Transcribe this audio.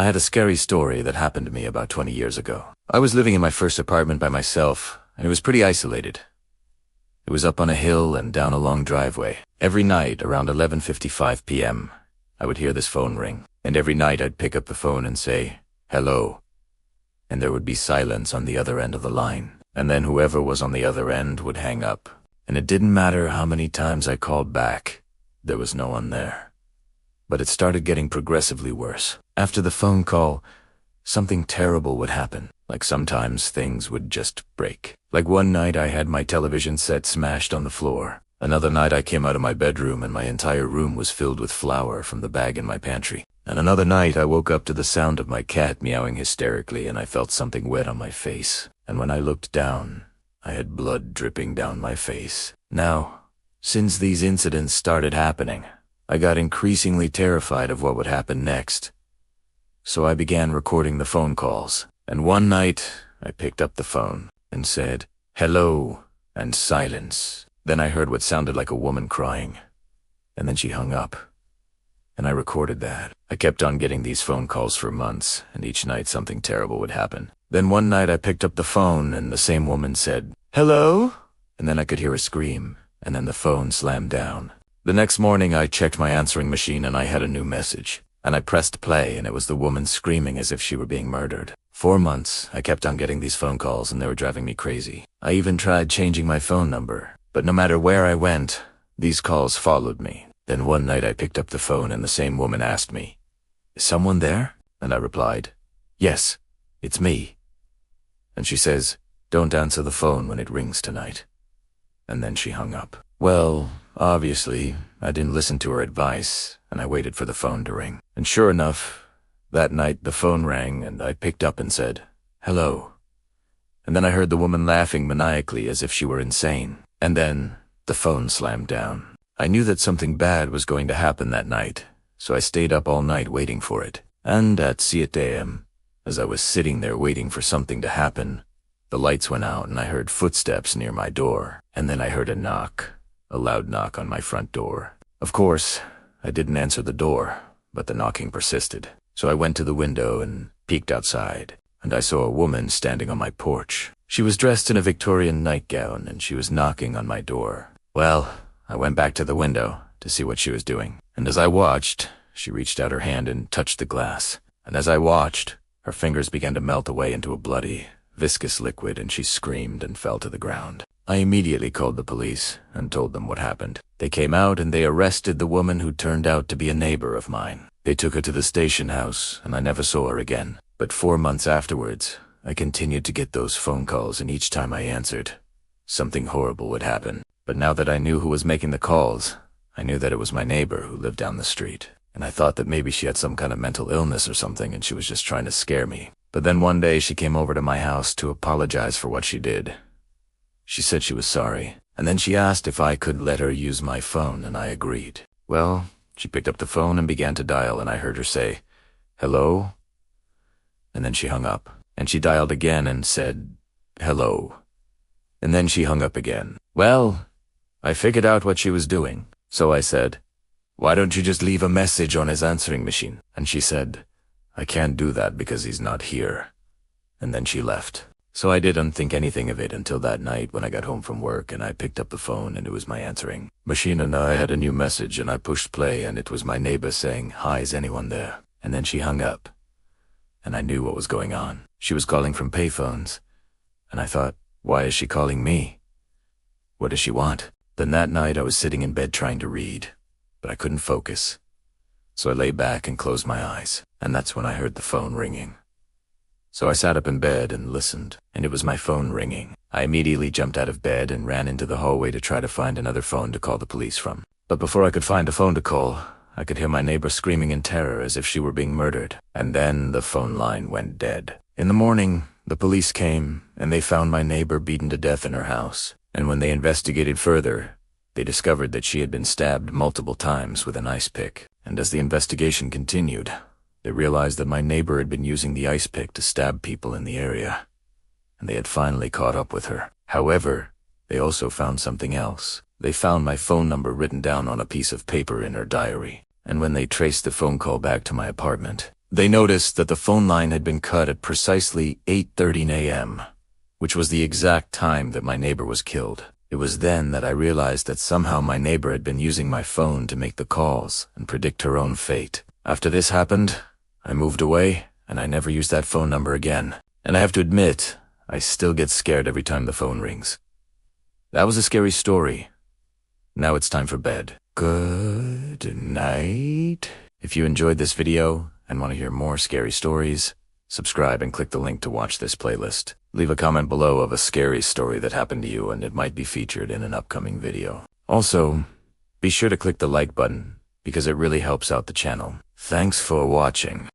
I had a scary story that happened to me about 20 years ago. I was living in my first apartment by myself, and it was pretty isolated. It was up on a hill and down a long driveway. Every night, around 11:55 p.m., I would hear this phone ring, and every night I'd pick up the phone and say, "Hello," and there would be silence on the other end of the line, and then whoever was on the other end would hang up, and it didn't matter how many times I called back, there was no one there. But it started getting progressively worse. After the phone call, something terrible would happen. Like sometimes things would just break. Like one night I had my television set smashed on the floor. Another night I came out of my bedroom and my entire room was filled with flour from the bag in my pantry. And another night I woke up to the sound of my cat meowing hysterically and I felt something wet on my face. And when I looked down, I had blood dripping down my face. Now, since these incidents started happening, I got increasingly terrified of what would happen next. So I began recording the phone calls. And one night, I picked up the phone and said, "Hello," and silence. Then I heard what sounded like a woman crying. And then she hung up. And I recorded that. I kept on getting these phone calls for months, and each night something terrible would happen. Then one night I picked up the phone and the same woman said, "Hello?" And then I could hear a scream, and then the phone slammed down. The next morning I checked my answering machine and I had a new message. And I pressed play and it was the woman screaming as if she were being murdered. 4 months, I kept on getting these phone calls and they were driving me crazy. I even tried changing my phone number, but no matter where I went, these calls followed me. Then one night I picked up the phone and the same woman asked me, "Is someone there?" And I replied, "Yes, it's me." And she says, "Don't answer the phone when it rings tonight." And then she hung up. Well, obviously, I didn't listen to her advice, and I waited for the phone to ring. And sure enough, that night the phone rang and I picked up and said, "Hello." And then I heard the woman laughing maniacally as if she were insane. And then the phone slammed down. I knew that something bad was going to happen that night, so I stayed up all night waiting for it. And at 6 a.m., as I was sitting there waiting for something to happen, the lights went out and I heard footsteps near my door. And then I heard a knock, a loud knock on my front door. Of course, I didn't answer the door, but the knocking persisted. So I went to the window and peeked outside, and I saw a woman standing on my porch. She was dressed in a Victorian nightgown, and she was knocking on my door. Well, I went back to the window to see what she was doing. And as I watched, she reached out her hand and touched the glass. And as I watched, her fingers began to melt away into a bloody, viscous liquid, and she screamed and fell to the ground. I immediately called the police and told them what happened. They came out and they arrested the woman who turned out to be a neighbor of mine. They took her to the station house and I never saw her again. But 4 months afterwards, I continued to get those phone calls and each time I answered, something horrible would happen. But now that I knew who was making the calls, I knew that it was my neighbor who lived down the street. And I thought that maybe she had some kind of mental illness or something and she was just trying to scare me. But then one day she came over to my house to apologize for what she did. She said she was sorry, and then she asked if I could let her use my phone, and I agreed. Well, she picked up the phone and began to dial, and I heard her say, "Hello?" And then she hung up, and she dialed again and said, "Hello." And then she hung up again. Well, I figured out what she was doing, so I said, "Why don't you just leave a message on his answering machine?" And she said, "I can't do that because he's not here." And then she left. So I didn't think anything of it until that night when I got home from work and I picked up the phone and it was my answering machine and I had a new message and I pushed play and it was my neighbor saying, "Hi, is anyone there?" And then she hung up. And I knew what was going on. She was calling from payphones. And I thought, why is she calling me? What does she want? Then that night I was sitting in bed trying to read, but I couldn't focus. So I lay back and closed my eyes, and that's when I heard the phone ringing. So I sat up in bed and listened, and it was my phone ringing. I immediately jumped out of bed and ran into the hallway to try to find another phone to call the police from. But before I could find a phone to call, I could hear my neighbor screaming in terror as if she were being murdered. And then the phone line went dead. In the morning, the police came, and they found my neighbor beaten to death in her house. And when they investigated further, they discovered that she had been stabbed multiple times with an ice pick. And as the investigation continued, they realized that my neighbor had been using the ice pick to stab people in the area, and they had finally caught up with her. However, they also found something else. They found my phone number written down on a piece of paper in her diary, and when they traced the phone call back to my apartment, They noticed that the phone line had been cut at precisely 8:13 a.m., which was the exact time that my neighbor was killed. It was then that I realized that somehow my neighbor had been using my phone to make the calls and predict her own fate. After this happened, I moved away, and I never used that phone number again. And I have to admit, I still get scared every time the phone rings. That was a scary story. Now it's time for bed. Good night. If you enjoyed this video and want to hear more scary stories, subscribe and click the link to watch this playlist. Leave a comment below of a scary story that happened to you and it might be featured in an upcoming video. Also, be sure to click the like button because it really helps out the channel. Thanks for watching.